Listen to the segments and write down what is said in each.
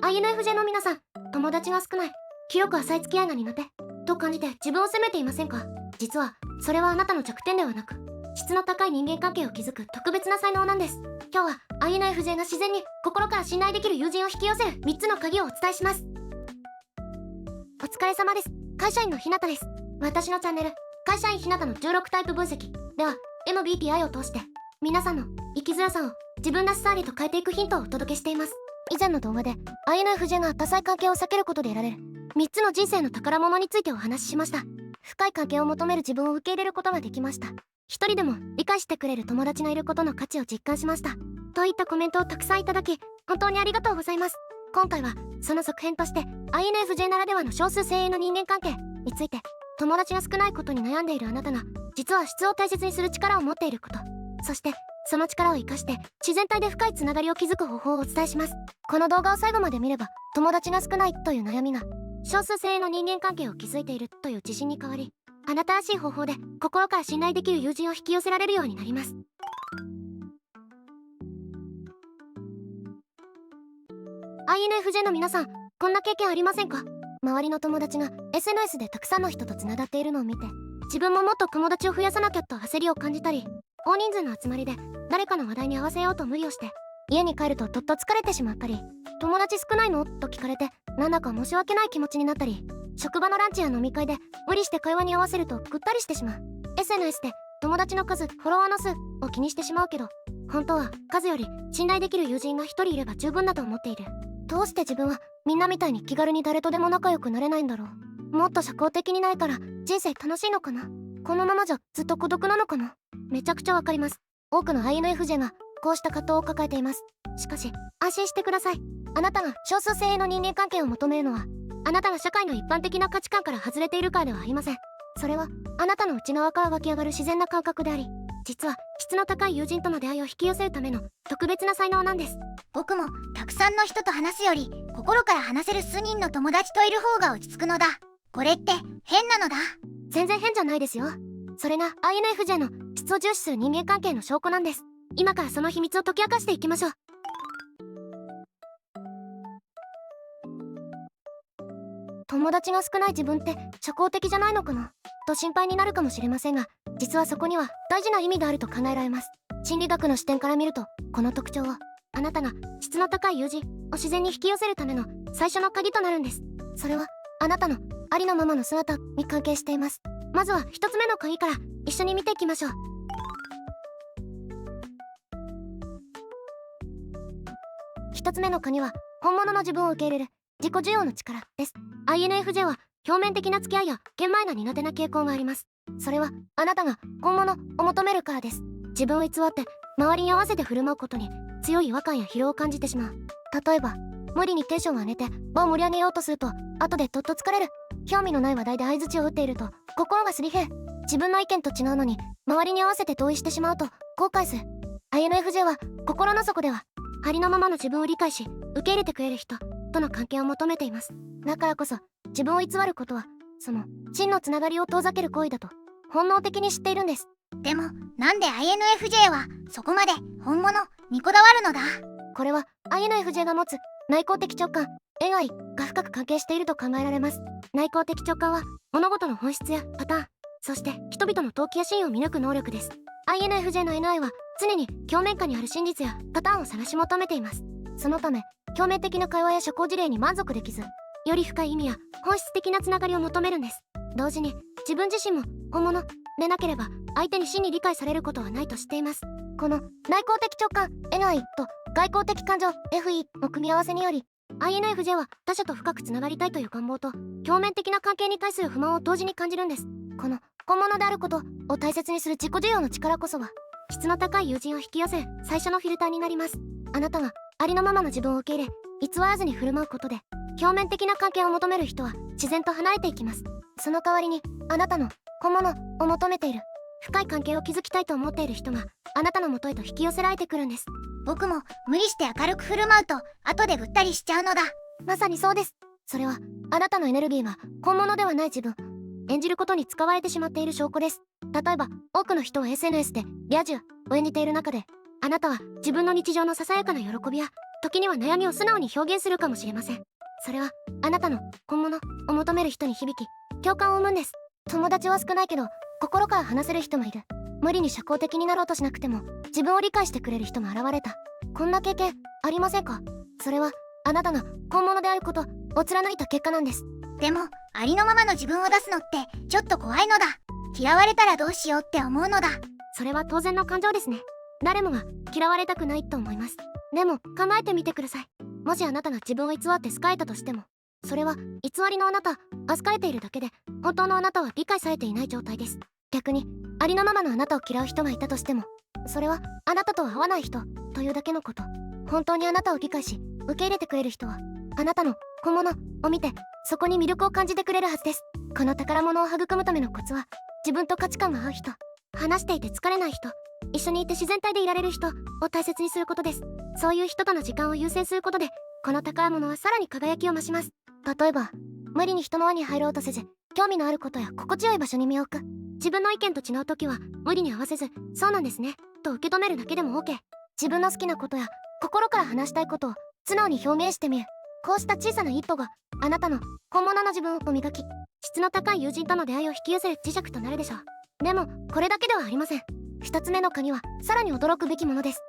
INFJ の皆さん、友達が少ない、広く浅い付き合いが苦手と感じて自分を責めていませんか？実はそれはあなたの弱点ではなく、質の高い人間関係を築く特別な才能なんです。今日は INFJ が自然に心から信頼できる友人を引き寄せる3つの鍵をお伝えします。お疲れ様です。会社員のひなたです。私のチャンネル、会社員ひなたの16タイプ分析では、 MBTI を通して皆さんの生きづらさを自分らしさありと変えていくヒントをお届けしています。以前の動画で INFJ が多彩関係を避けることで得られる3つの人生の宝物についてお話ししました。深い関係を求める自分を受け入れることができました。一人でも理解してくれる友達がいることの価値を実感しました、といったコメントをたくさんいただき、本当にありがとうございます。今回はその続編として INFJ ならではの少数精鋭の人間関係について、友達が少ないことに悩んでいるあなたが実は質を大切にする力を持っていること、そしてその力を生かして自然体で深いつながりを築く方法をお伝えします。この動画を最後まで見れば、友達が少ないという悩みが少数精鋭の人間関係を築いているという自信に変わり、あなたらしい方法で心から信頼できる友人を引き寄せられるようになります。INFJ の皆さん、こんな経験ありませんか？周りの友達が SNS でたくさんの人とつながっているのを見て、自分ももっと友達を増やさなきゃと焦りを感じたり、大人数の集まりで誰かの話題に合わせようと無理をして家に帰るとどっと疲れてしまったり、友達少ないのと聞かれてなんだか申し訳ない気持ちになったり、職場のランチや飲み会で無理して会話に合わせるとぐったりしてしまう。 SNS で友達の数、フォロワーの数を気にしてしまうけど、本当は数より信頼できる友人が1人いれば十分だと思っている。どうして自分はみんなみたいに気軽に誰とでも仲良くなれないんだろう。もっと社交的にないから人生楽しいのかな。このままじゃずっと孤独なのかな。めちゃくちゃわかります。多くの INFJ がこうした葛藤を抱えています。しかし安心してください。あなたが少数精鋭の人間関係を求めるのは、あなたが社会の一般的な価値観から外れているからではありません。それはあなたの内側から湧き上がる自然な感覚であり、実は質の高い友人との出会いを引き寄せるための特別な才能なんです。僕もたくさんの人と話すより心から話せる数人の友達といる方が落ち着くのだ。これって変なのだ。全然変じゃないですよ。それが INFJ の質を重視する人間関係の証拠なんです。今からその秘密を解き明かしていきましょう。友達が少ない自分って社交的じゃないのかなと心配になるかもしれませんが、実はそこには大事な意味があると考えられます。心理学の視点から見ると、この特徴はあなたが質の高い友人を自然に引き寄せるための最初の鍵となるんです。それはあなたのありのままの姿に関係しています。まずは一つ目の鍵から一緒に見ていきましょう。一つ目の鍵は本物の自分を受け入れる自己需要の力です。 INFJ は表面的な付き合いや玄米が苦手な傾向があります。それはあなたが本物を求めるからです。自分を偽って周りに合わせて振る舞うことに強い違和感や疲労を感じてしまう。例えば無理にテンションを上げて場を盛り上げようとすると後でどっと疲れる。興味のない話題で相槌を打っていると心がすり減る。自分の意見と違うのに周りに合わせて同意してしまうと後悔する。 INFJ は心の底ではありのままの自分を理解し受け入れてくれる人との関係を求めています。だからこそ自分を偽ることはその真のつながりを遠ざける行為だと本能的に知っているんです。でもなんで INFJ はそこまで本物にこだわるのだ。これは INFJ が持つ内向的直感、縁愛が深く関係していると考えられます。内向的直感は物事の本質やパターン、そして人々の動機や真意を見抜く能力です。 INFJ の NI は常に表面下にある真実やパターンを探し求めています。そのため表面的な会話や社交辞令に満足できず、より深い意味や本質的なつながりを求めるんです。同時に自分自身も本物でなければ相手に真に理解されることはないと知っています。この内向的直感 NI と外向的感情 FE の組み合わせにより、 INFJ は他者と深くつながりたいという願望と表面的な関係に対する不満を同時に感じるんです。この本物であることを大切にする自己需要の力こそは質の高い友人を引き寄せる最初のフィルターになります。あなたがありのままの自分を受け入れ偽らずに振る舞うことで表面的な関係を求める人は自然と離れていきます。その代わりにあなたの本物を求めている深い関係を築きたいと思っている人があなたの元へと引き寄せられてくるんです。僕も無理して明るく振る舞うと後でぐったりしちゃうのだ。まさにそうです。それはあなたのエネルギーが本物ではない自分演じることに使われてしまっている証拠です。例えば多くの人は SNS でリア充を演じている中で、あなたは自分の日常のささやかな喜びや時には悩みを素直に表現するかもしれません。それはあなたの本物を求める人に響き、共感を生むんです。友達は少ないけど心から話せる人もいる。無理に社交的になろうとしなくても自分を理解してくれる人も現れた。こんな経験ありませんか？それはあなたが本物であることを貫いた結果なんです。でもありのままの自分を出すのってちょっと怖いのだ。嫌われたらどうしようって思うのだ。それは当然の感情ですね。誰もが嫌われたくないと思います。でも考えてみてください。もしあなたが自分を偽って好かれたとしても、それは偽りのあなた、好かれているだけで本当のあなたは理解されていない状態です。逆にありのままのあなたを嫌う人がいたとしても、それはあなたとは合わない人というだけのこと。本当にあなたを理解し受け入れてくれる人はあなたの本物を見てそこに魅力を感じてくれるはずです。この宝物を育むためのコツは、自分と価値観が合う人、話していて疲れない人、一緒にいて自然体でいられる人を大切にすることです。そういう人との時間を優先することで、この宝物はさらに輝きを増します。例えば無理に人の輪に入ろうとせず、興味のあることや心地よい場所に身を置く。自分の意見と違う時は無理に合わせず、そうなんですねと受け止めるだけでも OK。 自分の好きなことや心から話したいことを素直に表現してみる。こうした小さな一歩があなたの本物の自分を磨き、質の高い友人との出会いを引き寄せる磁石となるでしょう。でもこれだけではありません。2つ目の鍵はさらに驚くべきものです。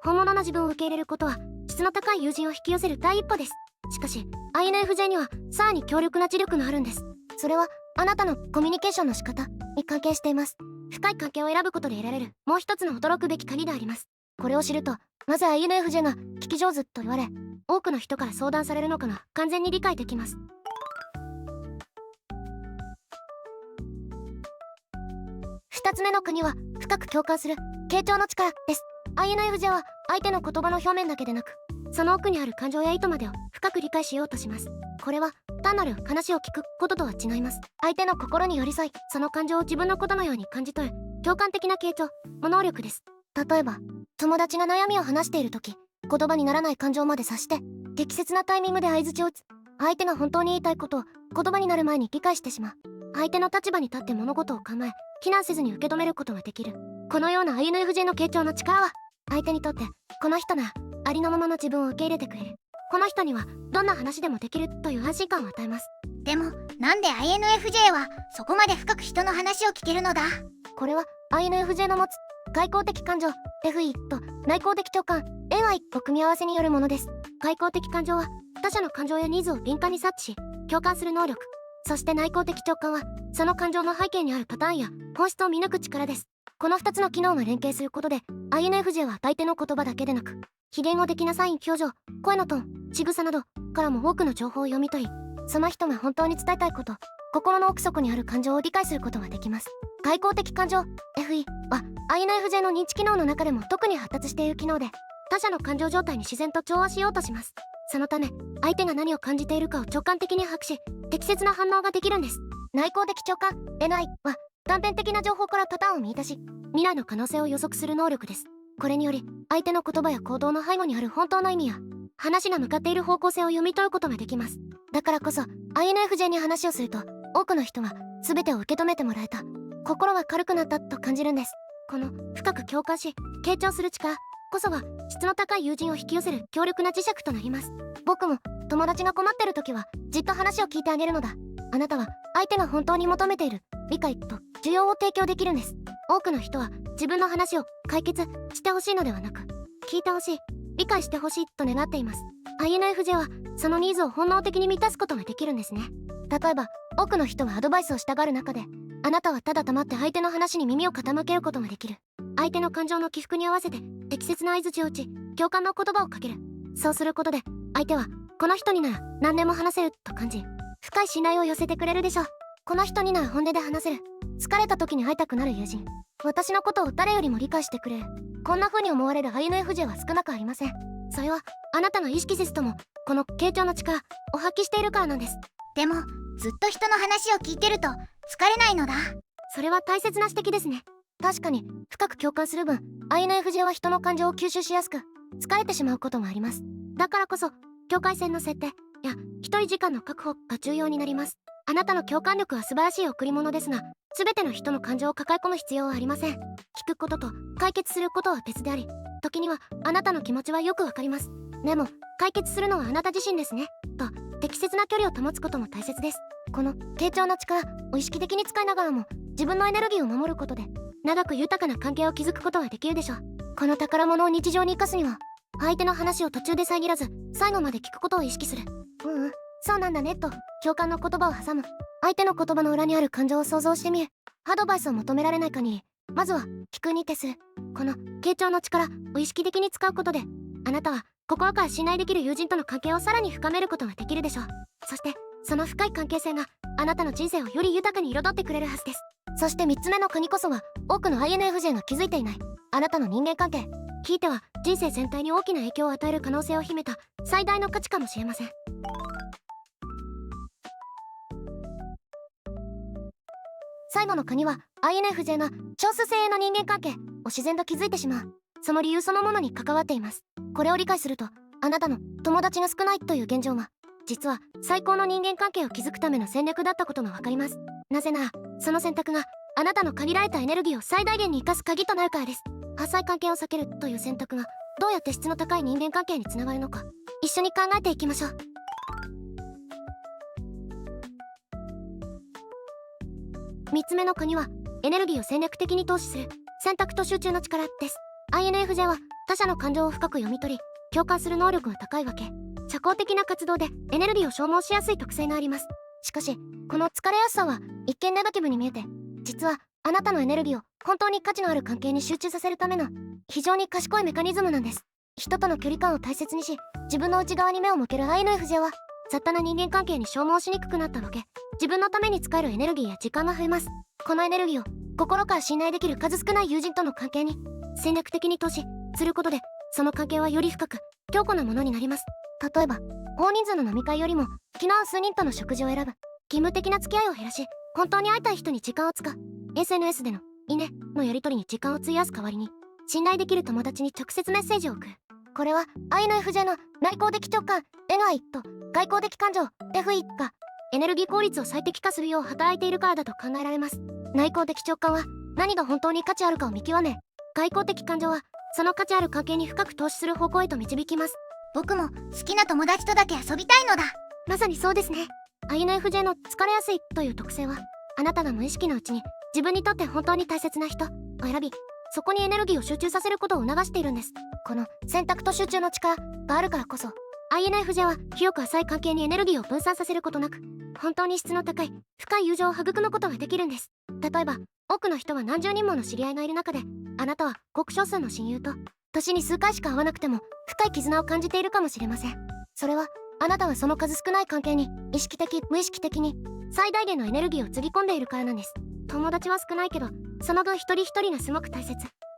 本物の自分を受け入れることは質の高い友人を引き寄せる第一歩です。しかし INFJ にはさらに強力な磁力があるんです。それはあなたのコミュニケーションの仕方に関係しています。深い関係を選ぶことで得られるもう一つの驚くべき鍵であります。これを知ると、なぜ INFJ が聞き上手と言われ多くの人から相談されるのかが完全に理解できます。2つ目の鍵は深く共感する傾聴の力です。 INFJ は相手の言葉の表面だけでなく、その奥にある感情や意図までを深く理解しようとします。これは単なる話を聞くこととは違います。相手の心に寄り添い、その感情を自分のことのように感じ取る共感的な傾聴の能力です。例えば友達が悩みを話している時、言葉にならない感情まで察して適切なタイミングで相槌を打つ。相手が本当に言いたいことを言葉になる前に理解してしまう。相手の立場に立って物事を考え非難せずに受け止めることができる。このような INFJ の傾聴の力は、相手にとってこの人ならありのままの自分を受け入れてくれる、この人にはどんな話でもできるという安心感を与えます。でもなんで INFJ はそこまで深く人の話を聞けるのだ。これは INFJ の持つ外交的感情 FE と内向的直感 NI の組み合わせによるものです。外交的感情は他者の感情やニーズを敏感に察知し共感する能力。そして内向的直感はその感情の背景にあるパターンや本質を見抜く力です。この2つの機能が連携することで INFJ は相手の言葉だけでなく、非言語的なサイン、表情、声のトーン、仕草などからも多くの情報を読み取り、その人が本当に伝えたいこと、心の奥底にある感情を理解することができます。外交的感情 FE は INFJ の認知機能の中でも特に発達している機能で、他者の感情状態に自然と調和しようとします。そのため相手が何を感じているかを直感的に把握し適切な反応ができるんです。内向的直感 NI は断片的な情報からパターンを見出し、未来の可能性を予測する能力です。これにより相手の言葉や行動の背後にある本当の意味や話が向かっている方向性を読み取ることができます。だからこそ INFJ に話をすると多くの人が全てを受け止めてもらえた、心が軽くなったと感じるんです。この深く共感し傾聴する力こそが質の高い友人を引き寄せる強力な磁石となります。僕も友達が困ってる時はじっと話を聞いてあげるのだ。あなたは相手が本当に求めている理解と需要を提供できるんです。多くの人は自分の話を解決してほしいのではなく、聞いてほしい、理解してほしいと願っています。 INFJ はそのニーズを本能的に満たすことができるんですね。例えば多くの人がアドバイスをしたがる中で、あなたはただ黙って相手の話に耳を傾けることができる。相手の感情の起伏に合わせて適切な相槌を打ち共感の言葉をかける。そうすることで相手はこの人になら何でも話せると感じ、深い信頼を寄せてくれるでしょう。この人になら本音で話せる、疲れた時に会いたくなる友人、私のことを誰よりも理解してくれる、こんな風に思われる INFJ は少なくありません。それはあなたが意識せずともこの傾聴の力を発揮しているからなんです。でもずっと人の話を聞いてると疲れないのだ。それは大切な指摘ですね。確かに深く共感する分 INFJ は人の感情を吸収しやすく疲れてしまうこともあります。だからこそ境界線の設定や一人時間の確保が重要になります。あなたの共感力は素晴らしい贈り物ですが、全ての人の感情を抱え込む必要はありません。聞くことと解決することは別であり、時にはあなたの気持ちはよくわかります。でも解決するのはあなた自身ですねと適切な距離を保つことも大切です。この傾聴の力を意識的に使いながらも自分のエネルギーを守ることで長く豊かな関係を築くことができるでしょう。この宝物を日常に生かすには、相手の話を途中で遮らず最後まで聞くことを意識する。そうなんだねと共感の言葉を挟む。相手の言葉の裏にある感情を想像してみる。アドバイスを求められない限り、まずは聞くに徹する。この傾聴の力を意識的に使うことで、あなたは心から信頼できる友人との関係をさらに深めることができるでしょう。そしてその深い関係性があなたの人生をより豊かに彩ってくれるはずです。そして3つ目の鍵こそは、多くの INFJ が気づいていないあなたの人間関係。ひいては人生全体に大きな影響を与える可能性を秘めた最大の価値かもしれません。最後の鍵は INFJ の少数精鋭の人間関係を自然と築いてしまう、その理由そのものに関わっています。これを理解すると、あなたの友達が少ないという現状は実は最高の人間関係を築くための戦略だったことが分かります。なぜならその選択があなたの限られたエネルギーを最大限に生かす鍵となるからです。浅い関係を避けるという選択がどうやって質の高い人間関係につながるのか、一緒に考えていきましょう。3つ目の鍵はエネルギーを戦略的に投資する選択と集中の力です。 INFJ は他者の感情を深く読み取り共感する能力が高いわけ。社交的な活動でエネルギーを消耗しやすい特性があります。しかしこの疲れやすさは一見ネガティブに見えて、実はあなたのエネルギーを本当に価値のある関係に集中させるための非常に賢いメカニズムなんです。人との距離感を大切にし自分の内側に目を向ける INFJ は雑多な人間関係に消耗しにくくなったわけ。自分のために使えるエネルギーや時間が増えます。このエネルギーを心から信頼できる数少ない友人との関係に戦略的に投資することで、その関係はより深く強固なものになります。例えば大人数の飲み会よりも気の合う数人との食事を選ぶ。義務的な付き合いを減らし本当に会いたい人に時間を使う。 SNS でのいいねのやり取りに時間を費やす代わりに信頼できる友達に直接メッセージを送る。これは INFJ の内向的直感 NI と外向的感情 FE がエネルギー効率を最適化するよう働いているからだと考えられます。内向的直感は何が本当に価値あるかを見極め、外向的感情はその価値ある関係に深く投資する方向へと導きます。僕も好きな友達とだけ遊びたいのだ。まさにそうですね。 INFJ の疲れやすいという特性は、あなたが無意識のうちに自分にとって本当に大切な人を選び、そこにエネルギーを集中させることを促しているんです。この選択と集中の力があるからこそ INFJ は広く浅い関係にエネルギーを分散させることなく、本当に質の高い深い友情を育むことができるんです。例えば多くの人は何十人もの知り合いがいる中で、あなたはごく少数の親友と年に数回しか会わなくても深い絆を感じているかもしれません。それはあなたはその数少ない関係に意識的無意識的に最大限のエネルギーをつぎ込んでいるからなんです。友達は少ないけどその分一人一人がすごく大切。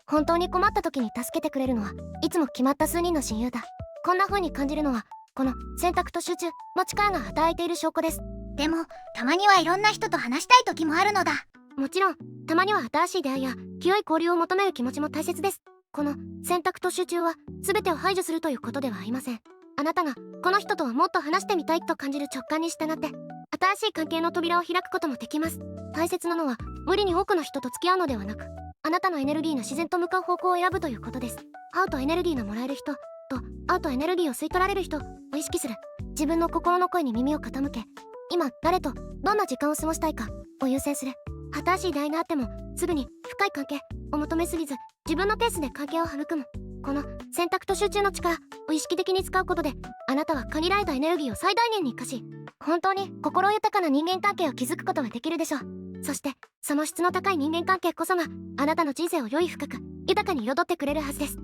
本当に困った時に助けてくれるのはいつも決まった数人の親友だ。こんな風に感じるのはこの選択と集中の力が働いている証拠です。でもたまにはいろんな人と話したい時もあるのだ。もちろんたまには新しい出会いや清い交流を求める気持ちも大切です。この選択と集中は全てを排除するということではありません。あなたがこの人とはもっと話してみたいと感じる直感に従って新しい関係の扉を開くこともできます。大切なのは無理に多くの人と付き合うのではなく、あなたのエネルギーの自然と向かう方向を選ぶということです。会うとエネルギーのもらえる人と会うとエネルギーを吸い取られる人を意識する。自分の心の声に耳を傾け、今誰とどんな時間を過ごしたいかを優先する。新しい出会いがあってもすぐに深い関係を求めすぎず、自分のペースで関係を育む。この選択と集中の力を意識的に使うことで、あなたは限られたエネルギーを最大限に活かし、本当に心豊かな人間関係を築くことができるでしょう。そしてその質の高い人間関係こそがあなたの人生をより深く豊かに彩ってくれるはずです。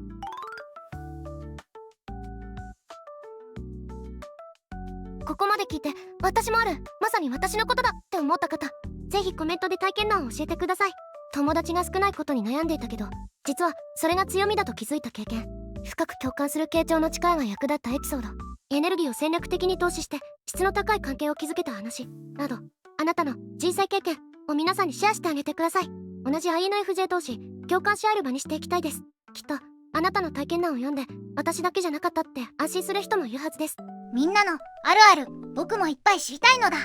ここまで聞いて私もある、まさに私のことだって思った方、ぜひコメントで体験談を教えてください。友達が少ないことに悩んでいたけど実はそれが強みだと気づいた経験、深く共感する傾聴の力が役立ったエピソード、エネルギーを戦略的に投資して質の高い関係を築けた話など、あなたの人生経験を皆さんにシェアしてあげてください。同じ INFJ 同士共感し合える場にしていきたいです。きっとあなたの体験談を読んで私だけじゃなかったって安心する人もいるはずです。みんなのあるある僕もいっぱい知りたいのだ。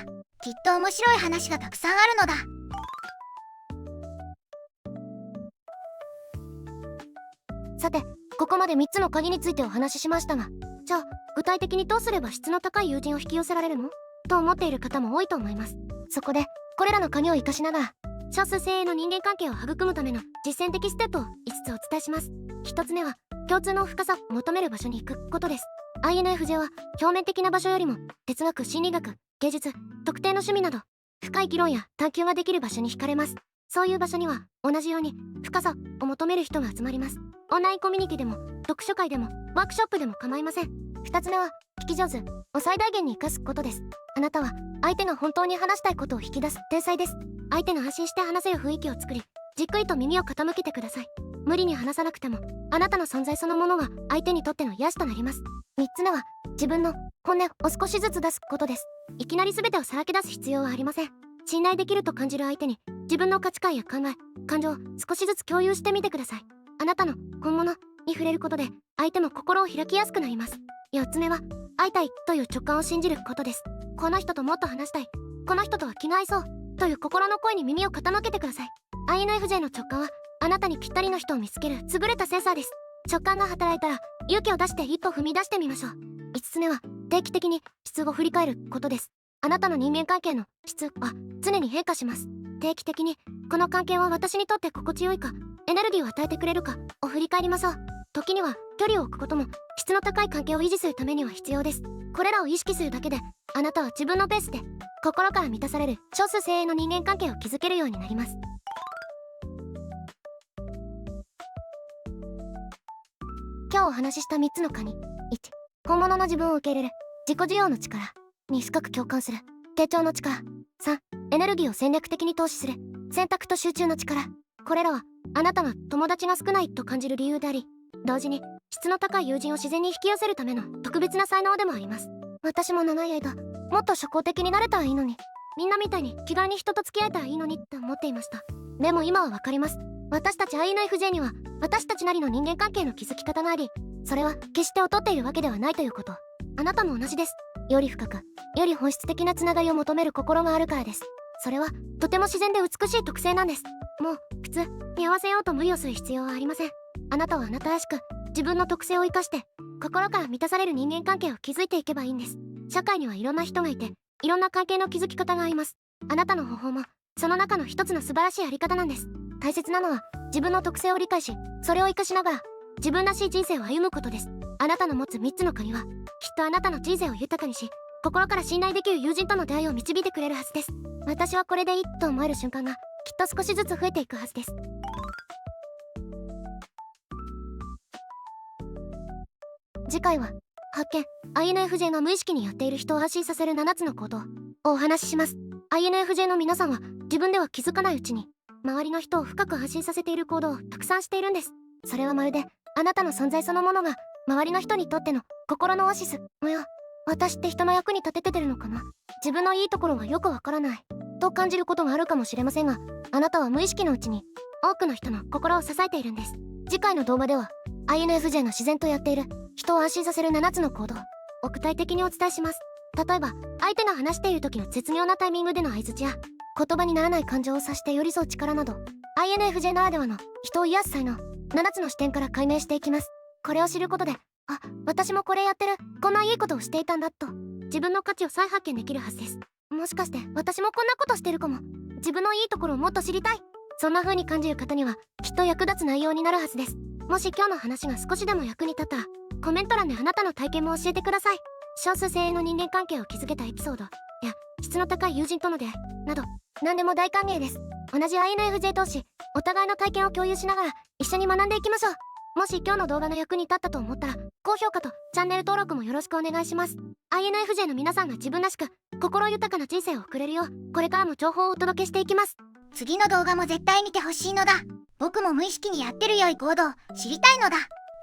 きっと面白い話がたくさんあるのだ。さて、ここまで3つの鍵についてお話ししましたが、じゃあ具体的にどうすれば質の高い友人を引き寄せられるのと思っている方も多いと思います。そこでこれらの鍵を活かしながら少数精鋭の人間関係を育むための実践的ステップを5つお伝えします。1つ目は共通の深さを求める場所に行くことです。 INFJ は表面的な場所よりも哲学、心理学、芸術、特定の趣味など深い議論や探求ができる場所に惹かれます。そういう場所には同じように深さを求める人が集まります。オンラインコミュニティでも読書会でもワークショップでも構いません。2つ目は聞き上手を最大限に生かすことです。あなたは相手が本当に話したいことを引き出す天才です。相手が安心して話せる雰囲気を作り、じっくりと耳を傾けてください。無理に話さなくてもあなたの存在そのものが相手にとっての癒しとなります。3つ目は自分の本音を少しずつ出すことです。いきなり全てをさらけ出す必要はありません。信頼できると感じる相手に自分の価値観や考え、感情を少しずつ共有してみてください。あなたの本物に触れることで相手も心を開きやすくなります。4つ目は会いたいという直感を信じることです。この人ともっと話したい、この人とは気が合いそうという心の声に耳を傾けてください。 INFJ の直感はあなたにぴったりの人を見つける優れたセンサーです。直感が働いたら勇気を出して一歩踏み出してみましょう。5つ目は定期的に質を振り返ることです。あなたの人間関係の質は常に変化します。定期的にこの関係は私にとって心地よいか、エネルギーを与えてくれるかを振り返りましょう。時には距離を置くことも質の高い関係を維持するためには必要です。これらを意識するだけであなたは自分のペースで心から満たされる少数精鋭の人間関係を築けるようになります。今日お話しした3つの鍵。1、本物の自分を受け入れる自己需要の力。2、深く共感する傾聴の力。3、エネルギーを戦略的に投資する選択と集中の力。これらはあなたが友達が少ないと感じる理由であり、同時に質の高い友人を自然に引き寄せるための特別な才能でもあります。私も長い間もっと社交的になれたらいいのに、みんなみたいに気軽に人と付き合えたらいいのにって思っていました。でも今は分かります。私たち INFJ には私たちなりの人間関係の築き方があり、それは決して劣っているわけではないということ。あなたも同じです。より深くより本質的なつながりを求める心があるからです。それはとても自然で美しい特性なんです。もう普通に合わせようと無理をする必要はありません。あなたはあなたらしく自分の特性を生かして心から満たされる人間関係を築いていけばいいんです。社会にはいろんな人がいていろんな関係の築き方があります。あなたの方法もその中の一つの素晴らしいあり方なんです。大切なのは自分の特性を理解し、それを生かしながら自分らしい人生を歩むことです。あなたの持つ3つの鍵はきっとあなたの人生を豊かにし、心から信頼できる友人との出会いを導いてくれるはずです。私はこれでいいと思える瞬間がきっと少しずつ増えていくはずです。次回は発見 INFJ が無意識にやっている人を安心させる7つの行動をお話しします。 INFJ の皆さんは自分では気づかないうちに周りの人を深く安心させている行動をたくさんしているんです。それはまるであなたの存在そのものが周りの人にとっての心のオアシス。おや、私って人の役に立ててるのかな、自分のいいところがよくわからないと感じることがあるかもしれませんが、あなたは無意識のうちに多くの人の心を支えているんです。次回の動画では INFJ が自然とやっている人を安心させる7つの行動を具体的にお伝えします。例えば相手が話している時の絶妙なタイミングでの相槌や言葉にならない感情を察して寄り添う力など INFJ ならではの人を癒す才能7つの視点から解明していきます。これを知ることで、あ、私もこれやってる、こんないいことをしていたんだと自分の価値を再発見できるはずです。もしかして私もこんなことしてるかも、自分のいいところをもっと知りたい、そんな風に感じる方にはきっと役立つ内容になるはずです。もし今日の話が少しでも役に立ったらコメント欄であなたの体験も教えてください。少数精鋭の人間関係を築けたエピソードや質の高い友人との出会いなど何でも大歓迎です。同じ INFJ 同士お互いの体験を共有しながら一緒に学んでいきましょう。もし今日の動画の役に立ったと思ったら高評価とチャンネル登録もよろしくお願いします。 INFJ の皆さんが自分らしく心豊かな人生を送れるようこれからも情報をお届けしていきます。次の動画も絶対見てほしいのだ。僕も無意識にやってる良い行動知りたいのだ。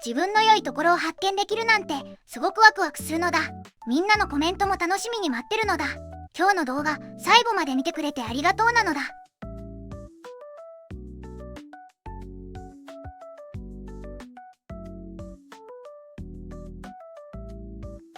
自分の良いところを発見できるなんてすごくワクワクするのだ。みんなのコメントも楽しみに待ってるのだ。今日の動画最後まで見てくれてありがとうなのだ。